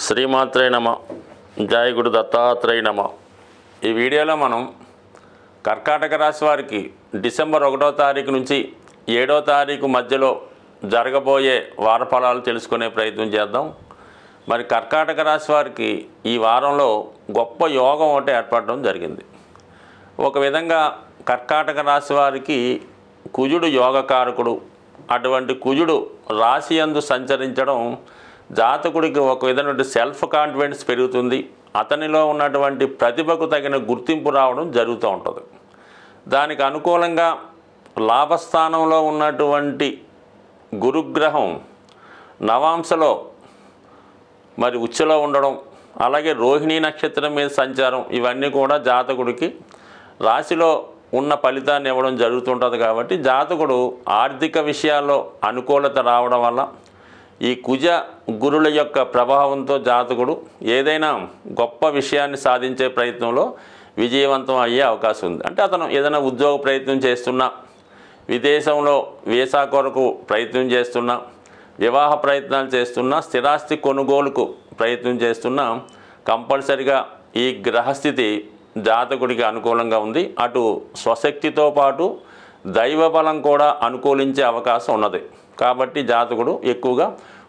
శ్రీమాత్రే నమ. జయ గురు దత్తాత్రేయ నమ. ఈ వీడియోలో మనం కర్కాటక రాశి వారికి డిసెంబర్ 1వ తారీఖు నుంచి 7వ తారీఖు మధ్యలో జరగబోయే వార ఫలాలు తెలుసుకునే ప్రయత్నం చేద్దాం. మరి కర్కాటక రాశి వారికి ఈ వారంలో గొప్ప యోగం ఒకటి ఏర్పడడం జరిగింది. ఒక విధంగా కర్కాటక రాశి వారికి కుజుడు యోగకారకుడు. అటువంటి కుజుడు రాశి యందు సంచరించడం జాతకుడికి ఒక విధమైన సెల్ఫ్ కాన్ఫిడెన్స్ పెరుగుతుంది. అతనిలో ఉన్నటువంటి ప్రతిభకు తగిన గుర్తింపు రావడం జరుగుతూ ఉంటుంది. దానికి అనుకూలంగా లాభస్థానంలో ఉన్నటువంటి గురుగ్రహం నవాంశలో మరి ఉచ్చలో ఉండడం, అలాగే రోహిణీ నక్షత్రం మీద సంచారం, ఇవన్నీ కూడా జాతకుడికి రాశిలో ఉన్న ఫలితాన్ని ఇవ్వడం జరుగుతుంటుంది. కాబట్టి జాతకుడు ఆర్థిక విషయాల్లో అనుకూలత రావడం వల్ల ఈ కుజ గురుల యొక్క ప్రభావంతో జాతకుడు ఏదైనా గొప్ప విషయాన్ని సాధించే ప్రయత్నంలో విజయవంతం అయ్యే అవకాశం ఉంది. అంటే అతను ఏదైనా ఉద్యోగ ప్రయత్నం చేస్తున్నా, విదేశంలో వీసా కొరకు ప్రయత్నం చేస్తున్నా, వివాహ ప్రయత్నాలు చేస్తున్నా, స్థిరాస్తి కొనుగోలుకు ప్రయత్నం చేస్తున్నా కంపల్సరిగా ఈ గ్రహస్థితి జాతకుడికి అనుకూలంగా ఉంది. అటు స్వశక్తితో పాటు దైవబలం కూడా అనుకూలించే అవకాశం ఉన్నది. కాబట్టి జాతకుడు ఎక్కువగా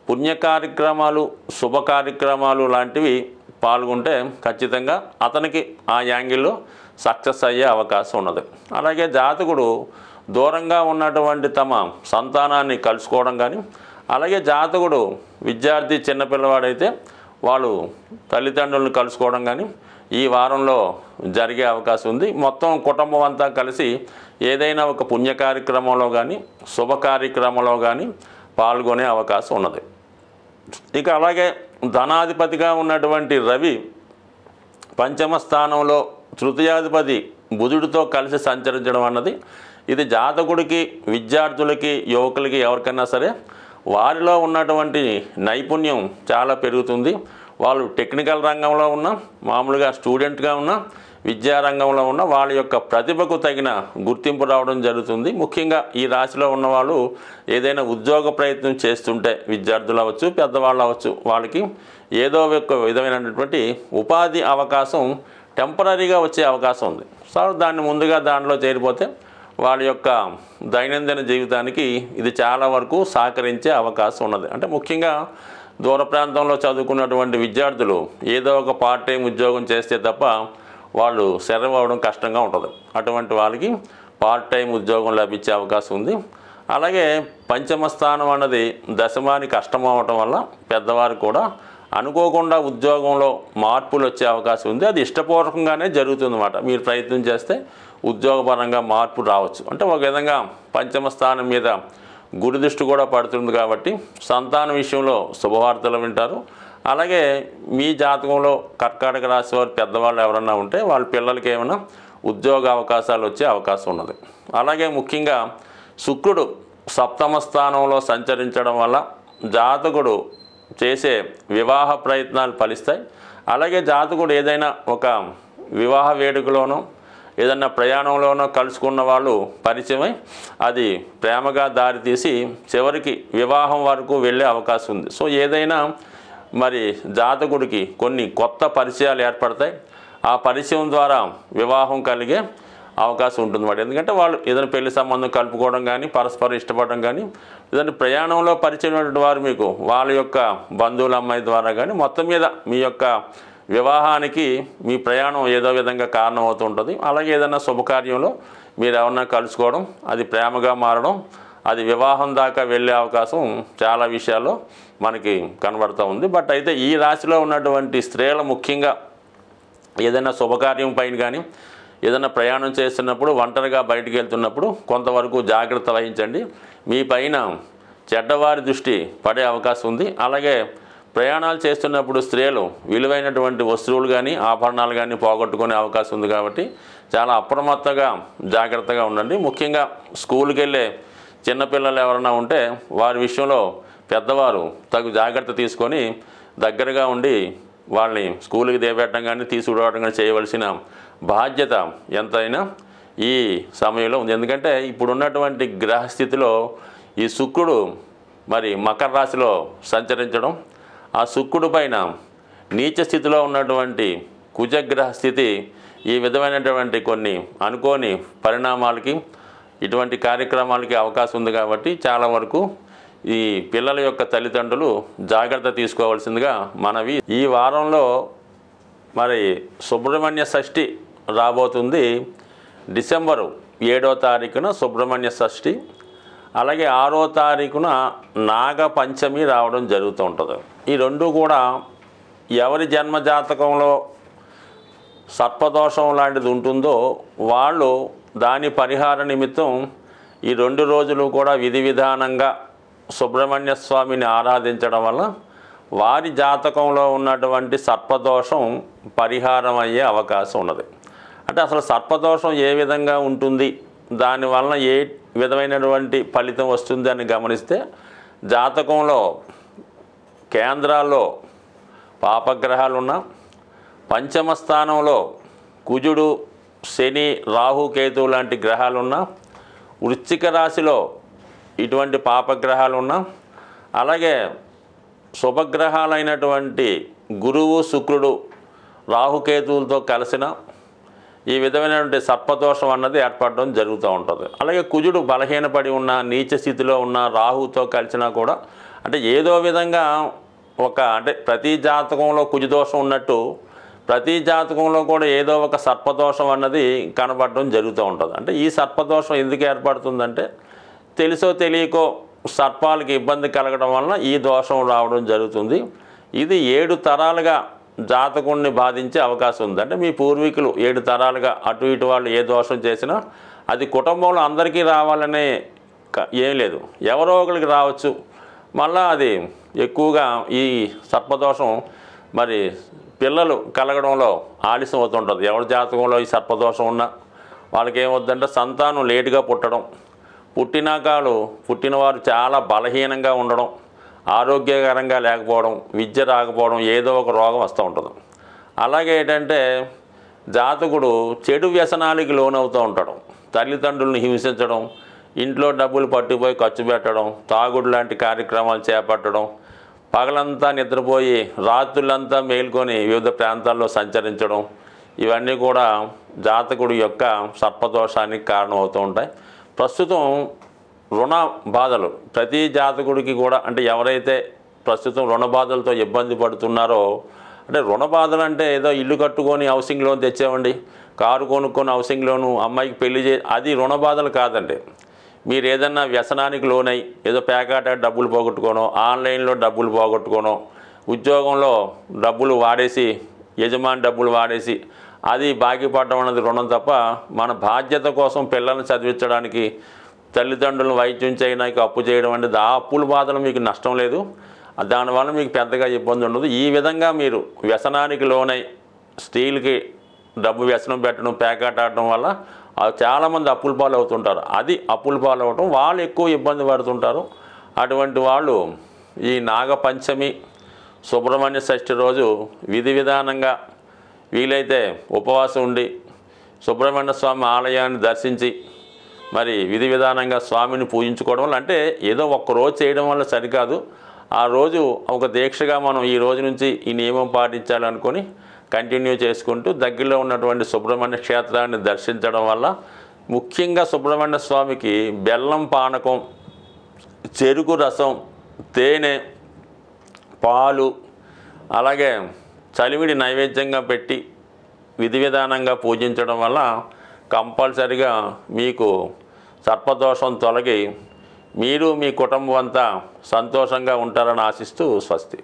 పుణ్య కార్యక్రమాలు, శుభ కార్యక్రమాలు లాంటివి పాల్గొంటే ఖచ్చితంగా అతనికి ఆ యాంగిల్లో సక్సెస్ అయ్యే అవకాశం ఉన్నది. అలాగే జాతకుడు దూరంగా ఉన్నటువంటి తమ సంతానాన్ని కలుసుకోవడం కానీ, అలాగే జాతకుడు విద్యార్థి చిన్నపిల్లవాడైతే వాళ్ళు తల్లిదండ్రులను కలుసుకోవడం కానీ ఈ వారంలో జరిగే అవకాశం ఉంది. మొత్తం కుటుంబం అంతా కలిసి ఏదైనా ఒక పుణ్య కార్యక్రమంలో కానీ, శుభ కార్యక్రమంలో కానీ పాల్గొనే అవకాశం ఉన్నది. ఇక అలాగే ధనాధిపతిగా ఉన్నటువంటి రవి పంచమ స్థానంలో తృతీయాధిపతి బుధుడితో కలిసి సంచరించడం అన్నది ఇది జాతకుడికి, విద్యార్థులకి, యువకులకి ఎవరికైనా సరే వారిలో ఉన్నటువంటి నైపుణ్యం చాలా పెరుగుతుంది. వాళ్ళు టెక్నికల్ రంగంలో ఉన్న, మామూలుగా స్టూడెంట్గా ఉన్న, విద్యారంగంలో ఉన్న వాళ్ళ యొక్క ప్రతిభకు తగిన గుర్తింపు రావడం జరుగుతుంది. ముఖ్యంగా ఈ రాశిలో ఉన్నవాళ్ళు ఏదైనా ఉద్యోగ ప్రయత్నం చేస్తుంటే, విద్యార్థులు అవ్వచ్చు, పెద్దవాళ్ళు అవ్వచ్చు, వాళ్ళకి ఏదో ఒక విధమైనటువంటి ఉపాధి అవకాశం టెంపరీగా వచ్చే అవకాశం ఉంది. సో దాన్ని ముందుగా దానిలో చేరిపోతే వాళ్ళ యొక్క దైనందిన జీవితానికి ఇది చాలా వరకు సహకరించే అవకాశం ఉన్నది. అంటే ముఖ్యంగా దూర ప్రాంతంలో చదువుకున్నటువంటి విద్యార్థులు ఏదో ఒక పార్ట్ టైం ఉద్యోగం చేస్తే తప్ప వాళ్ళు సర్వ్ అవ్వడం కష్టంగా ఉంటుంది. అటువంటి వాళ్ళకి పార్ట్ టైం ఉద్యోగం లభించే అవకాశం ఉంది. అలాగే పంచమ స్థానం అన్నది దశమానికి కష్టం అవ్వటం వల్ల పెద్దవారు కూడా అనుకోకుండా ఉద్యోగంలో మార్పులు వచ్చే అవకాశం ఉంది. అది ఇష్టపూర్వకంగానే జరుగుతుందన్నమాట. మీరు ప్రయత్నం చేస్తే ఉద్యోగపరంగా మార్పు రావచ్చు. అంటే ఒక విధంగా పంచమ స్థానం మీద గురు దృష్టి కూడా పడుతుంది కాబట్టి సంతానం విషయంలో శుభవార్తలు వింటారు. అలాగే మీ జాతకంలో కర్కాటక రాశి వారు పెద్దవాళ్ళు ఎవరన్నా ఉంటే వాళ్ళ పిల్లలకి ఏమైనా ఉద్యోగ అవకాశాలు వచ్చే అవకాశం ఉన్నది. అలాగే ముఖ్యంగా శుక్రుడు సప్తమ స్థానంలో సంచరించడం వల్ల జాతకుడు చేసే వివాహ ప్రయత్నాలు ఫలిస్తాయి. అలాగే జాతకుడు ఏదైనా ఒక వివాహ వేడుకలోనో ఏదన్నా ప్రయాణంలోనో కలుసుకున్న వాళ్ళు పరిచయమై అది ప్రేమగా దారితీసి చివరికి వివాహం వరకు వెళ్ళే అవకాశం ఉంది. సో ఏదైనా మరి జాతకుడికి కొన్ని కొత్త పరిచయాలు ఏర్పడతాయి. ఆ పరిచయం ద్వారా వివాహం కలిగే అవకాశం ఉంటుంది మాట. ఎందుకంటే వాళ్ళు ఏదైనా పెళ్లి సంబంధం కలుపుకోవడం కానీ, పరస్పరం ఇష్టపడడం కానీ, ఏదైనా ప్రయాణంలో పరిచయమైనటువంటి వారు మీకు వాళ్ళ యొక్క బంధువుల అమ్మాయి ద్వారా కానీ మొత్తం మీద మీ యొక్క వివాహానికి మీ ప్రయాణం ఏదో విధంగా కారణం అవుతూ ఉంటుంది. అలాగే ఏదైనా శుభకార్యంలో మీరు ఎవరన్నా కలుసుకోవడం, అది ప్రేమగా మారడం, అది వివాహం దాకా వెళ్ళే అవకాశం చాలా విషయాల్లో మనకి కనబడుతూ ఉంది. బట్ అయితే ఈ రాశిలో ఉన్నటువంటి స్త్రీలు ముఖ్యంగా ఏదైనా శుభకార్యం పైన కానీ, ఏదైనా ప్రయాణం చేస్తున్నప్పుడు, ఒంటరిగా బయటికి వెళ్తున్నప్పుడు కొంతవరకు జాగ్రత్త వహించండి. మీ పైన చెడ్డవారి దృష్టి పడే అవకాశం ఉంది. అలాగే ప్రయాణాలు చేస్తున్నప్పుడు స్త్రీలు విలువైనటువంటి వస్తువులు కానీ, ఆభరణాలు కానీ పోగొట్టుకునే అవకాశం ఉంది. కాబట్టి చాలా అప్రమత్తగా జాగ్రత్తగా ఉండండి. ముఖ్యంగా స్కూల్కి వెళ్ళే చిన్నపిల్లలు ఎవరైనా ఉంటే వారి విషయంలో పెద్దవారు తగు జాగ్రత్త తీసుకొని దగ్గరగా ఉండి వాళ్ళని స్కూల్కి దేపెట్టడం కానీ, తీసుకురావడం కానీ చేయవలసిన బాధ్యత ఎంతైనా ఈ సమయంలో ఉంది. ఎందుకంటే ఇప్పుడున్నటువంటి గ్రహస్థితిలో ఈ శుక్రుడు మరి మకర రాశిలో సంచరించడం, ఆ శుక్రుడి పైన నీచ స్థితిలో ఉన్నటువంటి కుజగ్రహ స్థితి ఈ విధమైనటువంటి కొన్ని అనుకోని పరిణామాలకి ఇటువంటి కార్యక్రమాలకి అవకాశం ఉంది కాబట్టి చాలా వరకు ఈ పిల్లల యొక్క తల్లిదండ్రులు జాగ్రత్త తీసుకోవాల్సిందిగా మనవి. ఈ వారంలో మరి సుబ్రహ్మణ్య షష్ఠి రాబోతుంది. డిసెంబరు 7వ తారీఖున సుబ్రహ్మణ్య షష్ఠి, అలాగే 6వ తారీఖున నాగపంచమి రావడం జరుగుతూ ఉంటుంది. ఈ రెండు కూడా ఎవరి జన్మజాతకంలో సర్పదోషం లాంటిది ఉంటుందో వాళ్ళు దాని పరిహార నిమిత్తం ఈ 2 రోజులు కూడా విధి విధానంగా సుబ్రహ్మణ్య స్వామిని ఆరాధించడం వల్ల వారి జాతకంలో ఉన్నటువంటి సర్పదోషం పరిహారం అయ్యే అవకాశం ఉన్నది. అంటే అసలు సర్పదోషం ఏ విధంగా ఉంటుంది, దానివల్ల ఏ విధమైనటువంటి ఫలితం వస్తుంది అని గమనిస్తే జాతకంలో కేంద్రాల్లో పాపగ్రహాలున్నా, పంచమ స్థానంలో కుజుడు, శని, రాహు, కేతువు లాంటి గ్రహాలున్నా, వృశ్చిక రాశిలో ఇటువంటి పాపగ్రహాలున్నా, అలాగే శుభగ్రహాలైనటువంటి గురువు, శుక్రుడు, రాహుకేతువులతో కలిసిన ఈ విధమైనటువంటి సర్పదోషం అన్నది ఏర్పడడం జరుగుతూ ఉంటుంది. అలాగే కుజుడు బలహీనపడి ఉన్న, నీచ స్థితిలో ఉన్న రాహుతో కలిసినా కూడా అంటే ఏదో విధంగా అంటే ప్రతి జాతకంలో కుజదోషం ఉన్నట్టు ప్రతి జాతకంలో కూడా ఏదో ఒక సర్పదోషం అన్నది కనబడడం జరుగుతూ ఉంటుంది. అంటే ఈ సర్పదోషం ఎందుకు ఏర్పడుతుందంటే తెలుసో తెలియకో సర్పాలకి ఇబ్బంది కలగడం వలన ఈ దోషం రావడం జరుగుతుంది. ఇది 7 తరాలుగా జాతకుడిని బాధించే అవకాశం ఉంది. అంటే మీ పూర్వీకులు 7 తరాలుగా అటు ఇటు వాళ్ళు ఏ దోషం చేసినా అది కుటుంబంలో అందరికీ రావాలనే ఏం లేదు, ఎవరో ఒకరికి రావచ్చు. మళ్ళా అది ఎక్కువగా ఈ సర్పదోషం మరి పిల్లలు కలగడంలో ఆలస్యం అవుతుంటుంది. ఎవరి జాతకంలో ఈ సర్పదోషం ఉన్నా వాళ్ళకి ఏమవుతుందంటే సంతానం లేటుగా పుట్టడం, పుట్టినవారు చాలా బలహీనంగా ఉండడం, ఆరోగ్యకరంగా లేకపోవడం, విద్య రాకపోవడం, ఏదో ఒక రోగం వస్తూ ఉంటుంది. అలాగే ఏంటంటే జాతకుడు చెడు వ్యసనాలకి లోనవుతూ ఉంటాడు. తల్లిదండ్రులను హింసించడం, ఇంట్లో డబ్బులు పట్టుకుపోయి ఖర్చు పెట్టడం, తాగుడు లాంటి కార్యక్రమాలు చేపట్టడం, పగలంతా నిద్రపోయి రాత్రులంతా మేల్కొని వివిధ ప్రాంతాల్లో సంచరించడం, ఇవన్నీ కూడా జాతకుడి యొక్క సర్పదోషానికి కారణమవుతూ ఉంటాయి. ప్రస్తుతం రుణ బాధలు ప్రతి జాతకుడికి కూడా అంటే ఎవరైతే ప్రస్తుతం రుణ బాధలతో ఇబ్బంది పడుతున్నారో, అంటే రుణ బాధలు అంటే ఏదో ఇల్లు కట్టుకొని హౌసింగ్ లోన్ తెచ్చామండి, కారు కొనుక్కొని హౌసింగ్ లోను, అమ్మాయికి పెళ్లి అది రుణ బాధలు కాదండి. మీరు ఏదన్నా వ్యసనానికి లోనై ఏదో పేకాట డబ్బులు పోగొట్టుకోనో, ఆన్లైన్లో డబ్బులు పోగొట్టుకోనో, ఉద్యోగంలో డబ్బులు వాడేసి యజమాని డబ్బులు వాడేసి అది బాకీ పడడం అన్నది రుణం తప్ప, మన బాధ్యత కోసం పిల్లల్ని చదివించడానికి తల్లిదండ్రులను వైద్యం చేయడానికి అప్పు చేయడం అనేది ఆ అప్పుల బాధలు మీకు నష్టం లేదు, దానివల్ల మీకు పెద్దగా ఇబ్బంది ఉండదు. ఈ విధంగా మీరు వ్యసనానికి లోనై స్త్రీలకి డబ్బు వ్యసనం పెట్టడం, పేకాట ఆడడం వల్ల చాలామంది అప్పుల పాలు అవుతుంటారు. అది అప్పుల పాలు అవ్వటం వాళ్ళు ఎక్కువ ఇబ్బంది పడుతుంటారు. అటువంటి వాళ్ళు ఈ నాగపంచమి, సుబ్రహ్మణ్య షష్ఠి రోజు విధి విధానంగా వీలైతే ఉపవాసం ఉండి సుబ్రహ్మణ్య స్వామి ఆలయాన్ని దర్శించి మరి విధి విధానంగా స్వామిని పూజించుకోవడం వల్ల, అంటే ఏదో ఒక్కరోజు చేయడం వల్ల సరికాదు, ఆ రోజు ఒక దీక్షగా మనం ఈ రోజు నుంచి ఈ నియమం పాటించాలనుకొని కంటిన్యూ చేసుకుంటూ దగ్గరలో ఉన్నటువంటి సుబ్రహ్మణ్య క్షేత్రాన్ని దర్శించడం వల్ల ముఖ్యంగా సుబ్రహ్మణ్య స్వామికి బెల్లం పానకం, చెరుకు రసం, తేనె, పాలు, అలాగే చలివిడి నైవేద్యంగా పెట్టి విధి విధానంగా పూజించడం వల్ల కంపల్సరిగా మీకు సర్పదోషం తొలగి మీరు మీ కుటుంబం అంతా సంతోషంగా ఉంటారని ఆశిస్తూ స్వస్తి.